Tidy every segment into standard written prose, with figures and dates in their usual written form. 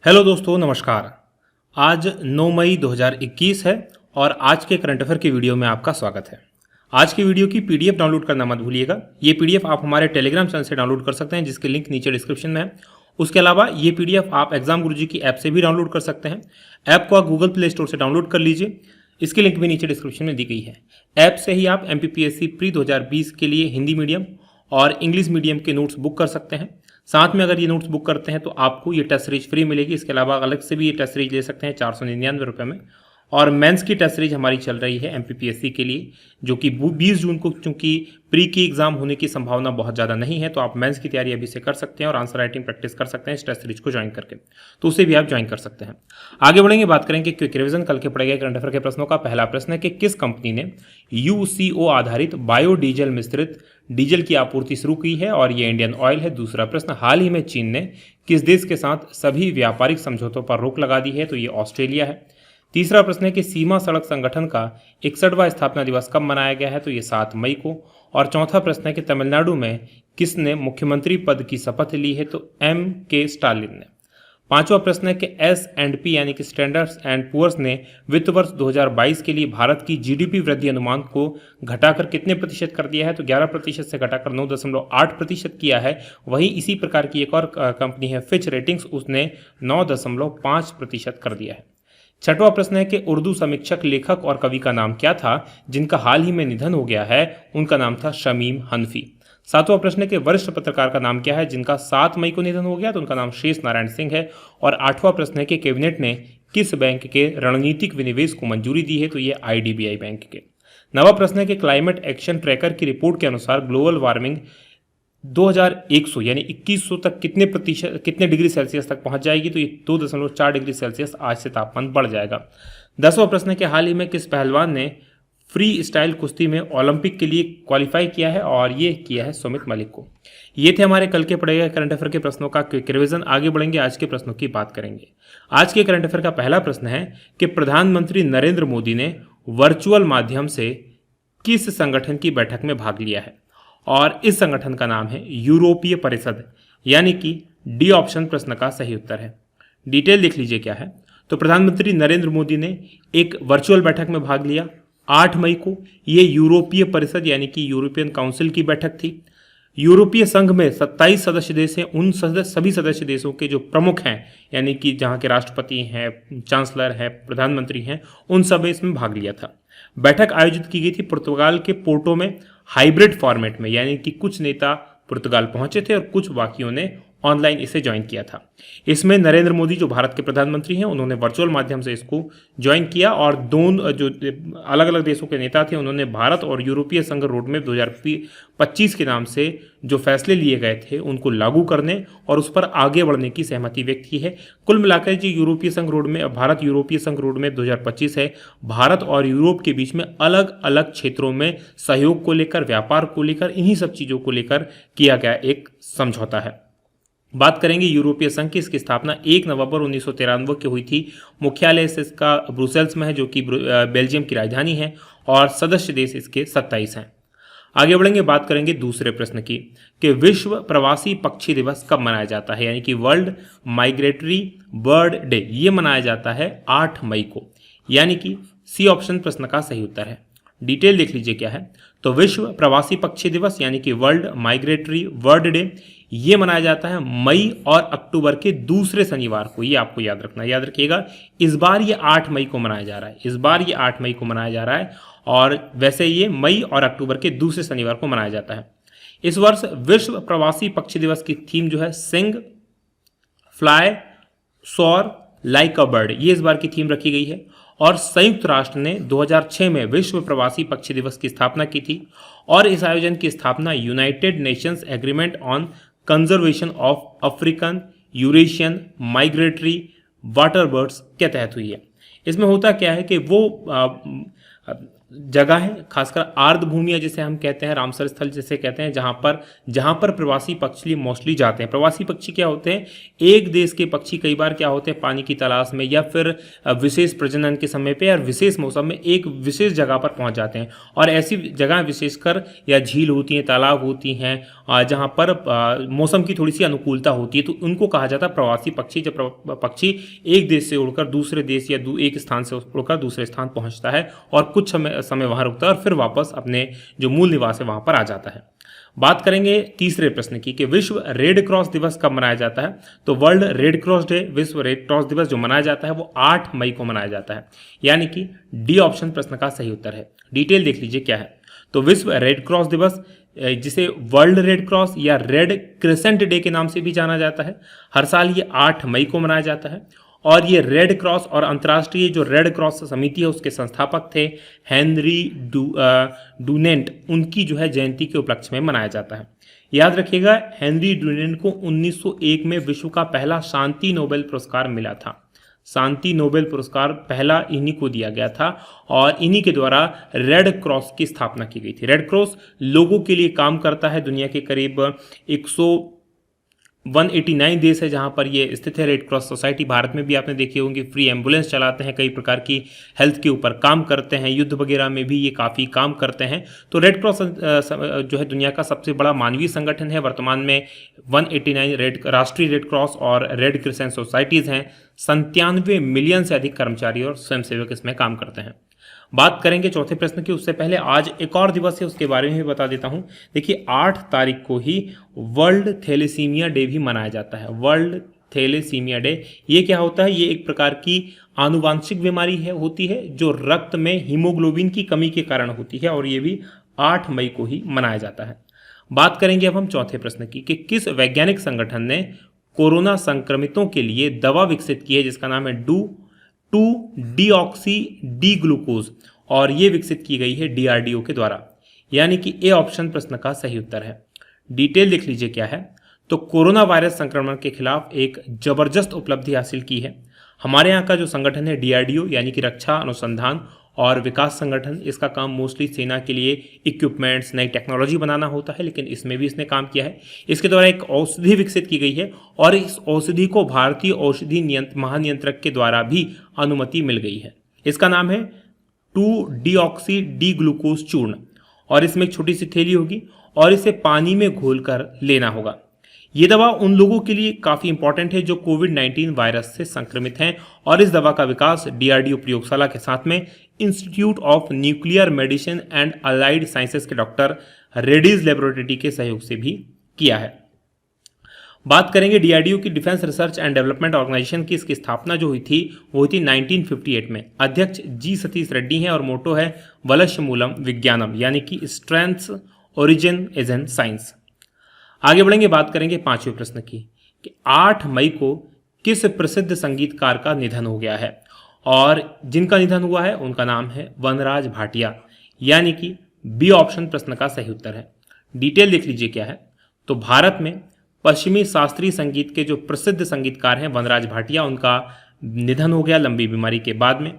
Hello दोस्तों, नमस्कार। आज 9 मई 2021 है और आज के करंट अफेयर की वीडियो में आपका स्वागत है। आज की वीडियो की पीडीएफ डाउनलोड करना मत भूलिएगा। ये पीडीएफ आप हमारे टेलीग्राम चैनल से डाउनलोड कर सकते हैं, जिसकी लिंक नीचे डिस्क्रिप्शन में है। उसके अलावा ये पीडीएफ आप एग्जाम गुरुजी की ऐप से भी डाउनलोड कर सकते हैं। ऐप को आप गूगल प्ले स्टोर से डाउनलोड कर लीजिए, इसकी लिंक भी नीचे डिस्क्रिप्शन में दी गई है। ऐप से ही आप एमपीपीएससी प्री 2020 के लिए हिंदी मीडियम और इंग्लिश मीडियम के नोट्स बुक कर सकते हैं। साथ में अगर ये नोट्स बुक करते हैं तो आपको ये टेस्ट सीरीज फ्री मिलेगी। इसके अलावा अलग से भी ये टेस्ट सीरीज ले सकते हैं 499 रुपये में। और मेंस की टेस्ट सीरीज हमारी चल रही है एमपीपीएससी के लिए, जो कि 20 जून को, चूंकि प्री की एग्जाम होने की संभावना बहुत ज़्यादा नहीं है, तो आप मेंस की तैयारी अभी से कर सकते हैं और आंसर राइटिंग प्रैक्टिस कर सकते हैं इस टेस्ट सीरीज को ज्वाइन करके। तो उसे भी आप ज्वाइन कर सकते हैं। आगे बढ़ेंगे, बात करेंगे क्विक रिवीजन कल के पढ़े गए करंट अफेयर के प्रश्नों का। पहला प्रश्न है कि किस कंपनी ने यूसीओ आधारित बायोडीजल मिश्रित डीजल की आपूर्ति शुरू की है, और ये इंडियन ऑयल है। दूसरा प्रश्न, हाल ही में चीन ने किस देश के साथ सभी व्यापारिक समझौतों पर रोक लगा दी है, तो ये ऑस्ट्रेलिया है। तीसरा प्रश्न है कि सीमा सड़क संगठन का 61वां स्थापना दिवस कब मनाया गया है, तो ये 7 मई को। और चौथा प्रश्न है कि तमिलनाडु में किसने मुख्यमंत्री पद की शपथ ली है, तो M.K. स्टालिन ने। पांचवा प्रश्न है कि S&P यानी कि स्टैंडर्ड्स एंड पुअर्स ने वित्त वर्ष 2022 के लिए भारत की जीडीपी वृद्धि अनुमान को घटाकर कितने प्रतिशत कर दिया है, तो 11% से घटाकर 9.8% किया है। वहीं इसी प्रकार की एक और कंपनी है फिच रेटिंग्स, उसने 9.5% कर दिया है। छठवां प्रश्न है कि उर्दू समीक्षक, लेखक और कवि का नाम क्या था जिनका हाल ही में निधन हो गया है, उनका नाम था शमीम हनफी। सातवां प्रश्न है कि वरिष्ठ पत्रकार का नाम क्या है जिनका 7 मई को निधन हो गया, तो उनका नाम शेष नारायण सिंह है। और आठवां प्रश्न है कि कैबिनेट ने किस बैंक के रणनीतिक विनिवेश को मंजूरी दी है, तो ये IDBI बैंक के। नवा प्रश्न है कि क्लाइमेट एक्शन ट्रैकर की रिपोर्ट के अनुसार ग्लोबल वार्मिंग 2100 यानी 2100 तक कितने डिग्री सेल्सियस तक पहुंच जाएगी, तो ये 2.4 डिग्री सेल्सियस आज से तापमान बढ़ जाएगा। 10वां प्रश्न है कि हाल ही में किस पहलवान ने फ्री स्टाइल कुश्ती में ओलंपिक के लिए क्वालिफाई किया है, और ये किया है सुमित मलिक को। ये थे हमारे कल के पढ़े गए करंट अफेयर के प्रश्नों का क्विक रिवीजन। आगे बढ़ेंगे, आज के प्रश्नों की बात करेंगे। आज के करंट अफेयर का पहला प्रश्न है कि प्रधानमंत्री नरेंद्र मोदी ने वर्चुअल माध्यम से किस संगठन की बैठक में भाग लिया है, और इस संगठन का नाम है यूरोपीय परिषद, यानी कि डी ऑप्शन प्रश्न का सही उत्तर है। डिटेल देख लीजिए क्या है। तो प्रधानमंत्री नरेंद्र मोदी ने एक वर्चुअल बैठक में भाग लिया 8 मई को। ये यूरोपीय परिषद यानी कि यूरोपियन काउंसिल की बैठक थी। यूरोपीय संघ में 27 सदस्य देश हैं। उन सभी सदस्य देशों के जो प्रमुख हैं, यानी कि जहाँ के राष्ट्रपति हैं, चांसलर हैं, प्रधानमंत्री हैं, उन सब इसमें भाग लिया था। बैठक आयोजित की गई थी पुर्तगाल के पोर्टो में हाइब्रिड फॉर्मेट में, यानी कि कुछ नेता पुर्तगाल पहुंचे थे और कुछ बाकियों ने ऑनलाइन इसे ज्वाइन किया था। इसमें नरेंद्र मोदी जो भारत के प्रधानमंत्री हैं, उन्होंने वर्चुअल माध्यम से इसको ज्वाइन किया, और दोनों जो अलग अलग देशों के नेता थे, उन्होंने भारत और यूरोपीय संघ रोडमैप 2025 के नाम से जो फैसले लिए गए थे उनको लागू करने और उस पर आगे बढ़ने की सहमति व्यक्त की है। कुल मिलाकर जो यूरोपीय संघ रोडमैप, भारत यूरोपीय संघ रोडमैप 2025 है, भारत और यूरोप के बीच में अलग अलग क्षेत्रों में सहयोग को लेकर, व्यापार को लेकर, इन्हीं सब चीज़ों को लेकर किया गया एक समझौता है। बात करेंगे यूरोपीय संघ की। इसकी स्थापना 1 नवंबर 1993 की हुई थी। मुख्यालय इसका ब्रुसेल्स में है, जो कि बेल्जियम की राजधानी है, और सदस्य देश इसके 27 हैं। आगे बढ़ेंगे, बात करेंगे दूसरे प्रश्न की कि विश्व प्रवासी पक्षी दिवस कब मनाया जाता है, यानी कि वर्ल्ड माइग्रेटरी बर्ड डे। ये मनाया जाता है 8 मई को, यानी कि सी ऑप्शन प्रश्न का सही उत्तर है। डिटेल देख लीजिए क्या है। तो विश्व प्रवासी पक्षी दिवस यानी कि वर्ल्ड माइग्रेटरी बर्ड डे, ये मनाया जाता है मई और अक्टूबर के दूसरे शनिवार को। ये आपको याद रखना, याद रखिएगा। इस बार ये 8 मई को मनाया जा रहा है, इस बार ये 8 मई को मनाया जा रहा है, और वैसे ये मई और अक्टूबर के दूसरे शनिवार को मनाया जाता है। इस वर्ष विश्व प्रवासी पक्षी दिवस की थीम जो है सिंग, फ्लाई, सोर लाइक अ बर्ड, ये इस बार की थीम रखी गई है। और संयुक्त राष्ट्र ने 2006 में विश्व प्रवासी पक्षी दिवस की स्थापना की थी, और इस आयोजन की स्थापना United Nations agreement on conservation of African Eurasian migratory water birds के तहत हुई है। इसमें होता क्या है कि वो जगह है, खासकर आर्द्र भूमियां जिसे हम कहते हैं, रामसर स्थल जिसे कहते हैं, जहां पर प्रवासी पक्षी मोस्टली जाते हैं। प्रवासी पक्षी क्या होते हैं, एक देश के पक्षी कई बार क्या होते हैं, पानी की तलाश में या फिर विशेष प्रजनन के समय पे या विशेष मौसम में एक विशेष जगह पर पहुंच जाते हैं। और ऐसी जगह विशेषकर या झील होती हैं, तालाब होती हैं, जहां पर मौसम की थोड़ी सी अनुकूलता होती है, तो उनको कहा जाता है प्रवासी पक्षी। जब पक्षी एक देश से उड़कर दूसरे देश या एक स्थान से उड़कर दूसरे स्थान पहुंचता है और कुछ समय वहां रुकता है और फिर वापस अपने जो मूल निवास है वहां पर आ जाता है। बात करेंगे तीसरे प्रश्न की कि विश्व रेड क्रॉस दिवस कब मनाया जाता है। तो वर्ल्ड रेड क्रॉस डे, विश्व रेड क्रॉस दिवस जो मनाया जाता है वो 8 मई को मनाया जाता है, यानी कि डी ऑप्शन प्रश्न का सही उत्तर है। डिटेल देख लीजिए क्या है। तो विश्व रेड क्रॉस दिवस, जिसे वर्ल्ड रेड क्रॉस या रेड क्रिसेंट डे के नाम से भी जाना जाता है, हर साल ये 8 मई को मनाया जाता है। और ये रेड क्रॉस और अंतर्राष्ट्रीय जो रेड क्रॉस समिति है उसके संस्थापक थे हेनरी डुनेंट, उनकी जो है जयंती के उपलक्ष्य में मनाया जाता है। याद रखिएगा, हेनरी डुनेंट को 1901 में विश्व का पहला शांति नोबेल पुरस्कार मिला था। शांति नोबेल पुरस्कार पहला इन्हीं को दिया गया था और इन्हीं के द्वारा रेड क्रॉस की स्थापना की गई थी। रेड क्रॉस लोगों के लिए काम करता है। दुनिया के करीब 189 देश है जहां पर ये स्थित है। रेड क्रॉस सोसाइटी, भारत में भी आपने देखी होंगी, फ्री एम्बुलेंस चलाते हैं, कई प्रकार की हेल्थ के ऊपर काम करते हैं, युद्ध वगैरह में भी ये काफ़ी काम करते हैं। तो रेड क्रॉस जो है दुनिया का सबसे बड़ा मानवीय संगठन है। वर्तमान में 189 राष्ट्रीय रेड क्रॉस और रेड क्रिसेंट सोसाइटीज़ हैं। 97 मिलियन से अधिक कर्मचारी और स्वयंसेवक इसमें काम करते हैं। बात करेंगे चौथे प्रश्न की, उससे पहले आज एक और दिवस है उसके बारे में भी बता देता हूं। देखिए 8 तारीख को ही वर्ल्ड थैलेसीमिया डे भी मनाया जाता है। वर्ल्ड थैलेसीमिया डे, ये क्या होता है, ये एक प्रकार की आनुवांशिक बीमारी होती है जो रक्त में हीमोग्लोबिन की कमी के कारण होती है और ये भी 8 मई को ही मनाया जाता है। बात करेंगे अब हम चौथे प्रश्न की कि किस वैज्ञानिक संगठन ने कोरोना संक्रमितों के लिए दवा विकसित की है जिसका नाम है 2-डीऑक्सी डी ग्लूकोज, और ये विकसित की गई है डीआरडीओ के द्वारा, यानी कि ए ऑप्शन प्रश्न का सही उत्तर है। डिटेल देख लीजिए क्या है। तो कोरोना वायरस संक्रमण के खिलाफ एक जबरदस्त उपलब्धि हासिल की है हमारे यहाँ का जो संगठन है डीआरडीओ, यानी कि रक्षा अनुसंधान और विकास संगठन। इसका काम मोस्टली सेना के लिए इक्विपमेंट्स, नई टेक्नोलॉजी बनाना होता है, लेकिन इसमें भी इसने काम किया है। इसके द्वारा एक औषधि विकसित की गई है और इस औषधि को भारतीय औषधि महानियंत्रक के द्वारा भी अनुमति मिल गई है। इसका नाम है 2-डीऑक्सी डी ग्लूकोज चूर्ण और इसमें एक छोटी सी थैली होगी और इसे पानी में घोलकर लेना होगा। ये दवा उन लोगों के लिए काफ़ी इंपॉर्टेंट है जो कोविड-19 वायरस से संक्रमित हैं और इस दवा का विकास डीआरडीओ प्रयोगशाला के साथ में institute of nuclear medicine and allied sciences के डॉक्टर रेड्डीज लेबोरेटरी के सहयोग से भी किया है। बात करेंगे डीआरडीओ की defence research and development organisation की। इसकी स्थापना जो हुई थी वो हुई थी 1958 में। अध्यक्ष जी सतीश रेड्डी हैं और मोटो है वलस्य मूलम विज्ञानम, यानी कि strengths origin is in science. आगे बढ़ेंगे, बात करेंगे पांचवें प्रश्न की कि 8 मई को किस प्रसिद्ध संगीतकार का निधन हो गया है, और जिनका निधन हुआ है उनका नाम है वनराज भाटिया, यानी कि बी ऑप्शन प्रश्न का सही उत्तर है। डिटेल देख लीजिए क्या है। तो भारत में पश्चिमी शास्त्रीय संगीत के जो प्रसिद्ध संगीतकार हैं वनराज भाटिया, उनका निधन हो गया लंबी बीमारी के बाद में।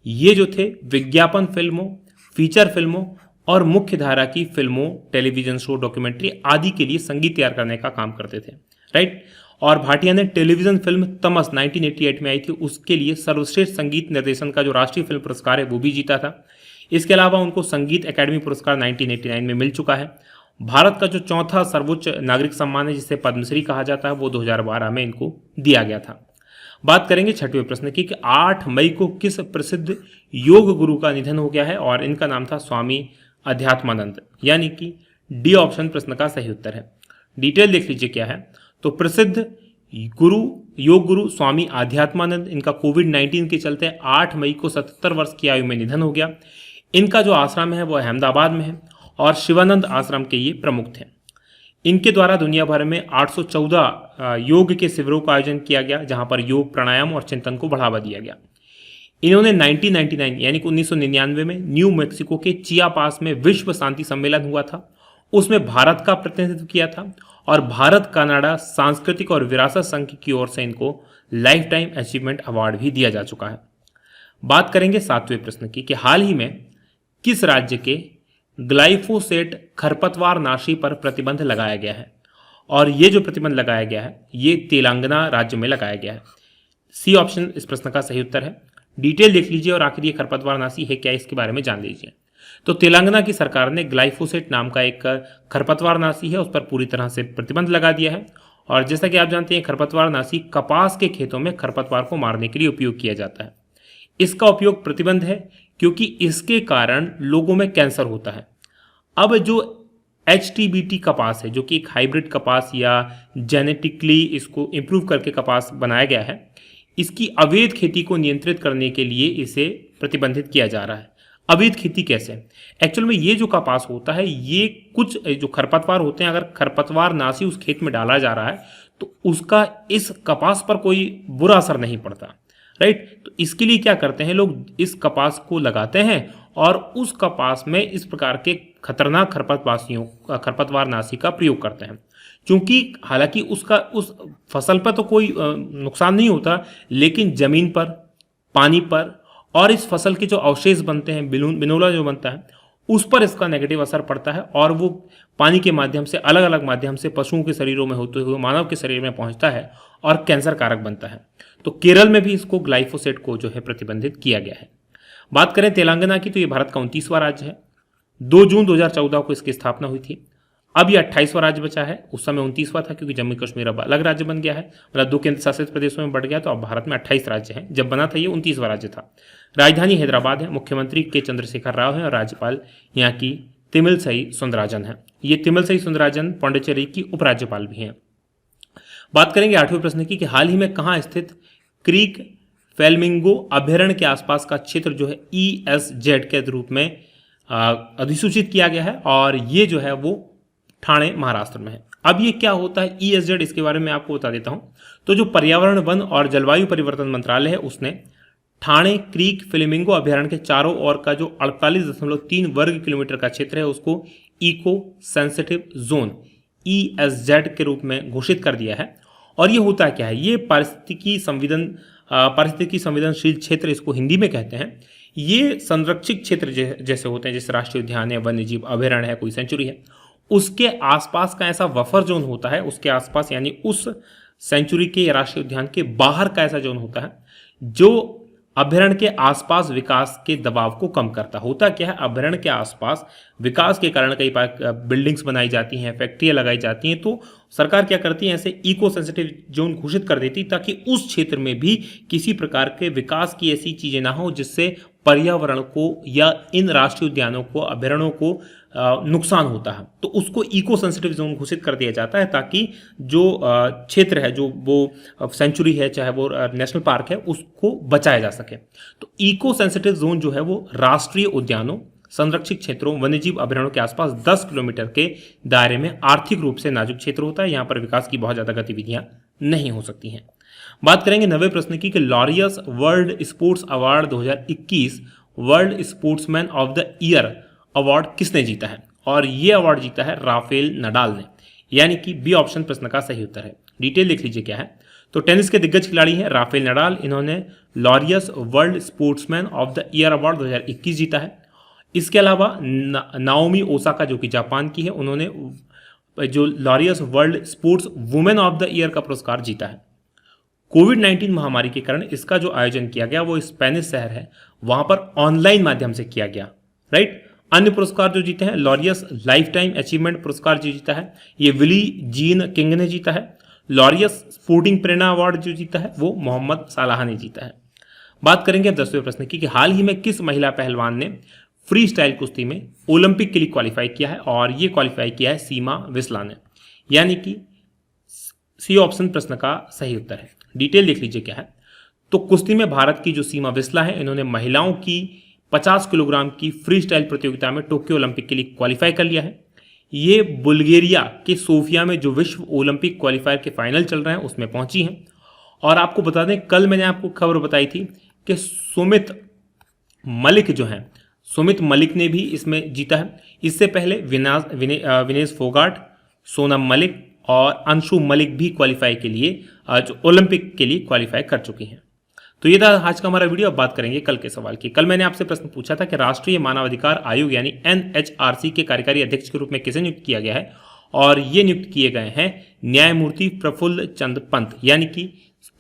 ये जो थे विज्ञापन फिल्मों, फीचर फिल्मों और मुख्य धारा की फिल्मों, टेलीविजन शो, डॉक्यूमेंट्री आदि के लिए संगीत तैयार करने का काम करते थे, राइट। और भाटिया ने टेलीविजन फिल्म तमस 1988 में आई थी, उसके लिए सर्वश्रेष्ठ संगीत निर्देशन का जो राष्ट्रीय फिल्म पुरस्कार है वो भी जीता था। इसके अलावा उनको संगीत अकादमी पुरस्कार 1989 में मिल चुका है। भारत का जो चौथा सर्वोच्च नागरिक सम्मान है जिसे पद्मश्री कहा जाता है वो 2012 में इनको दिया गया था। बात करेंगे छठवें प्रश्न की कि 8 मई को किस प्रसिद्ध योग गुरु का निधन हो गया है, और इनका नाम था स्वामी अध्यात्मानंद, यानी कि डी ऑप्शन प्रश्न का सही उत्तर है। डिटेल देख लीजिए क्या है। तो प्रसिद्ध योग गुरु स्वामी आध्यात्मानंद, इनका कोविड-19 के चलते 8 मई को 77 वर्ष की आयु में निधन हो गया। इनका जो आश्रम है वो अहमदाबाद में है और शिवानंद आश्रम के ये प्रमुख थे। इनके द्वारा दुनिया भर में 814 योग के शिविरों का आयोजन किया गया जहां पर योग, प्राणायाम और चिंतन को बढ़ावा दिया गया। इन्होंने 1999 यानी कि 1999 में न्यू मैक्सिको के चियापास में विश्व शांति सम्मेलन हुआ था, उसमें भारत का प्रतिनिधित्व किया था और भारत कनाडा सांस्कृतिक और विरासत संघ की ओर से इनको लाइफ टाइम अचीवमेंट अवार्ड भी दिया जा चुका है। बात करेंगे 7वें प्रश्न की कि हाल ही में किस राज्य के ग्लाइफोसेट खरपतवार नाशी पर प्रतिबंध लगाया गया है? और ये जो प्रतिबंध लगाया गया है ये तेलंगाना राज्य में लगाया गया है। सी ऑप्शन इस प्रश्न का सही उत्तर है। डिटेल देख लीजिए और आखिर ये खरपतवार नाशी है क्या, इसके बारे में जान लीजिए। तो तेलंगाना की सरकार ने ग्लाइफोसेट नाम का एक खरपतवार नाशी है, उस पर पूरी तरह से प्रतिबंध लगा दिया है। और जैसा कि आप जानते हैं, खरपतवार नाशी कपास के खेतों में खरपतवार को मारने के लिए उपयोग किया जाता है। इसका उपयोग प्रतिबंध है क्योंकि इसके कारण लोगों में कैंसर होता है। अब जो HTBT कपास है, जो कि एक हाइब्रिड कपास या जेनेटिकली इसको इम्प्रूव करके कपास बनाया गया है, इसकी अवैध खेती को नियंत्रित करने के लिए इसे प्रतिबंधित किया जा रहा है। अवैध खेती कैसे? एक्चुअल में ये जो कपास होता है, ये कुछ जो खरपतवार होते हैं, अगर खरपतवार नाशी उस खेत में डाला जा रहा है तो उसका इस कपास पर कोई बुरा असर नहीं पड़ता, राइट। तो इसके लिए क्या करते हैं लोग, इस कपास को लगाते हैं और उस कपास में इस प्रकार के खतरनाक खरपतवार नाशी का प्रयोग करते हैं। क्योंकि हालांकि उसका उस फसल पर तो कोई नुकसान नहीं होता, लेकिन जमीन पर, पानी पर और इस फसल के जो अवशेष बनते हैं, बिनोला जो बनता है, उस पर इसका नेगेटिव असर पड़ता है और वो पानी के माध्यम से, अलग अलग माध्यम से पशुओं के शरीरों में होते हुए मानव के शरीर में पहुंचता है और कैंसर कारक बनता है। तो केरल में भी इसको ग्लाइफोसेट को जो है प्रतिबंधित किया गया है। बात करें तेलंगाना की, तो ये भारत का 29वां राज्य है। 2 जून 2014 को इसकी स्थापना हुई थी। अब ये 28वां राज्य बचा है। उस समय 29वां था क्योंकि जम्मू कश्मीर अब अलग राज्य बन गया है, मतलब 2 केंद्र शासित प्रदेशों में बढ़ गया, तो अब भारत में 28 राज्य हैं। जब बना था ये 29वां राज्य था। राजधानी हैदराबाद है, मुख्यमंत्री के चंद्रशेखर राव है और राज्यपाल यहाँ की तमिलसाई सुंदरराजन है। ये तमिलसाई सुंदरराजन पौंडीचेरी की उपराज्यपाल भी हैं। बात करेंगे 8वें प्रश्न की कि हाल ही में कहाँ स्थित क्रीक फ्लेमिंगो अभयारण्य के आसपास का क्षेत्र जो है ESZ के रूप में अधिसूचित किया गया है और ये जो है वो ठाणे महाराष्ट्र में है। अब ये क्या होता है ESZ, इसके बारे में आपको बता देता हूँ। तो जो पर्यावरण, वन और जलवायु परिवर्तन मंत्रालय है उसने ठाणे क्रीक फ्लेमिंगो अभयारण्य के चारों ओर का जो 48.3 वर्ग किलोमीटर का क्षेत्र है उसको इको सेंसिटिव जोन ESZ के रूप में घोषित कर दिया है। और ये होता क्या है, ये पारिस्थितिकी संवेदनशील क्षेत्र इसको हिंदी में कहते हैं। ये संरक्षित क्षेत्र जैसे होते हैं, जैसे राष्ट्रीय उद्यान है, वन्य जीव अभयारण्य है, कोई सेंचुरी है, उसके आसपास का ऐसा बफर जोन होता है, उसके आसपास यानी उस सेंचुरी के या राष्ट्रीय उद्यान के बाहर का ऐसा जोन होता है जो अभयारण्य के आसपास विकास के दबाव को कम करता। होता क्या है, अभयारण्य के आसपास विकास के कारण कई बिल्डिंग्स बनाई जाती हैं, फैक्ट्रियां लगाई जाती हैं, तो सरकार क्या करती है, ऐसे इको सेंसिटिव जोन घोषित कर देती ताकि उस क्षेत्र में भी किसी प्रकार के विकास की ऐसी चीजें ना हो जिससे पर्यावरण को या इन राष्ट्रीय उद्यानों को, अभयारण्यों को नुकसान होता है। तो उसको इको सेंसिटिव जोन घोषित कर दिया जाता है ताकि जो क्षेत्र है, जो वो सेंचुरी है, चाहे वो नेशनल पार्क है, उसको बचाया जा सके। तो इको सेंसिटिव जोन जो है वो राष्ट्रीय उद्यानों, संरक्षित क्षेत्रों, वन्यजीव अभयारण्यों के आसपास 10 किलोमीटर के दायरे में आर्थिक रूप से नाजुक क्षेत्र होता है। यहाँ पर विकास की बहुत ज्यादा गतिविधियां नहीं हो सकती हैं। बात करेंगे 9वें प्रश्न की कि Laureus world sports award 2021 world sportsman of the year award किसने जीता है? और ये अवार्ड जीता है राफेल नडाल ने, यानी कि बी ऑप्शन प्रश्न का सही उत्तर है। डिटेल देख लीजिए क्या है। तो टेनिस के दिग्गज खिलाड़ी हैं राफेल नडाल, इन्होंने Laureus world sportsman of the year award 2021 जीता है। इसके अलावा नाओमी ओसाका जो कि जापान की है, उन्होंने जो Laureus world sports women of the year का पुरस्कार जीता है। कोविड-19 महामारी के कारण इसका जो आयोजन किया गया वो स्पेनिश शहर है, वहां पर ऑनलाइन माध्यम से किया गया, राइट। अन्य पुरस्कार जो जीते हैं, लॉरियस लाइफ टाइम अचीवमेंट पुरस्कार जो जीता है ये विली जीन किंग ने जीता है। लॉरियस स्पोर्टिंग प्रेरणा अवार्ड जो जीता है वो मोहम्मद सालाह ने जीता है। बात करेंगे 10वें प्रश्न की कि हाल ही में किस महिला पहलवान ने फ्री स्टाइल कुश्ती में ओलंपिक के लिए क्वालिफाई किया है? और ये क्वालिफाई किया है सीमा विस्ला ने, यानी कि सी ऑप्शन प्रश्न का सही उत्तर है। डिटेल देख लीजिए क्या है। तो कुश्ती में भारत की जो सीमा विस्ला है, इन्होंने महिलाओं की 50 किलोग्राम की फ्री स्टाइल प्रतियोगिता में टोक्यो ओलंपिक के लिए क्वालिफाई कर लिया है। ये बुल्गारिया के सोफिया में जो विश्व ओलंपिक क्वालिफायर के फाइनल चल रहे हैं उसमें पहुंची हैं। और आपको बता दें, कल मैंने आपको खबर बताई थी कि सुमित मलिक ने भी इसमें जीता है। इससे पहले विनेश फोगाट, सोनम मलिक और अंशु मलिक भी क्वालिफाई के लिए जो ओलंपिक के लिए क्वालिफाई कर चुकी हैं। तो ये था आज का हमारा वीडियो। अब बात करेंगे कल के सवाल की। कल मैंने आपसे प्रश्न पूछा था कि राष्ट्रीय मानवाधिकार आयोग यानी NHRC के कार्यकारी अध्यक्ष के रूप में किसे नियुक्त किया गया है, और ये नियुक्त किए गए हैं न्यायमूर्ति प्रफुल्ल चंद पंत, यानी कि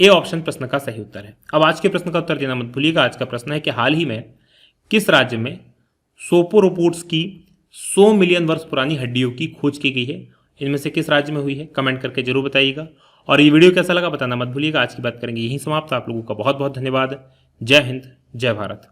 ए ऑप्शन प्रश्न का सही उत्तर है। अब आज के प्रश्न का उत्तर देना मत भूलिएगा। आज का प्रश्न है कि हाल ही में किस राज्य में सोपोरोपोड्स की 100 मिलियन वर्ष पुरानी हड्डियों की खोज की गई है? इनमें से किस राज्य में हुई है? कमेंट करके जरूर बताइएगा। और ये वीडियो कैसा लगा बताना मत भूलिएगा। आज की बात करेंगे यहीं समाप्त। आप लोगों का बहुत बहुत धन्यवाद। जय हिंद, जय भारत।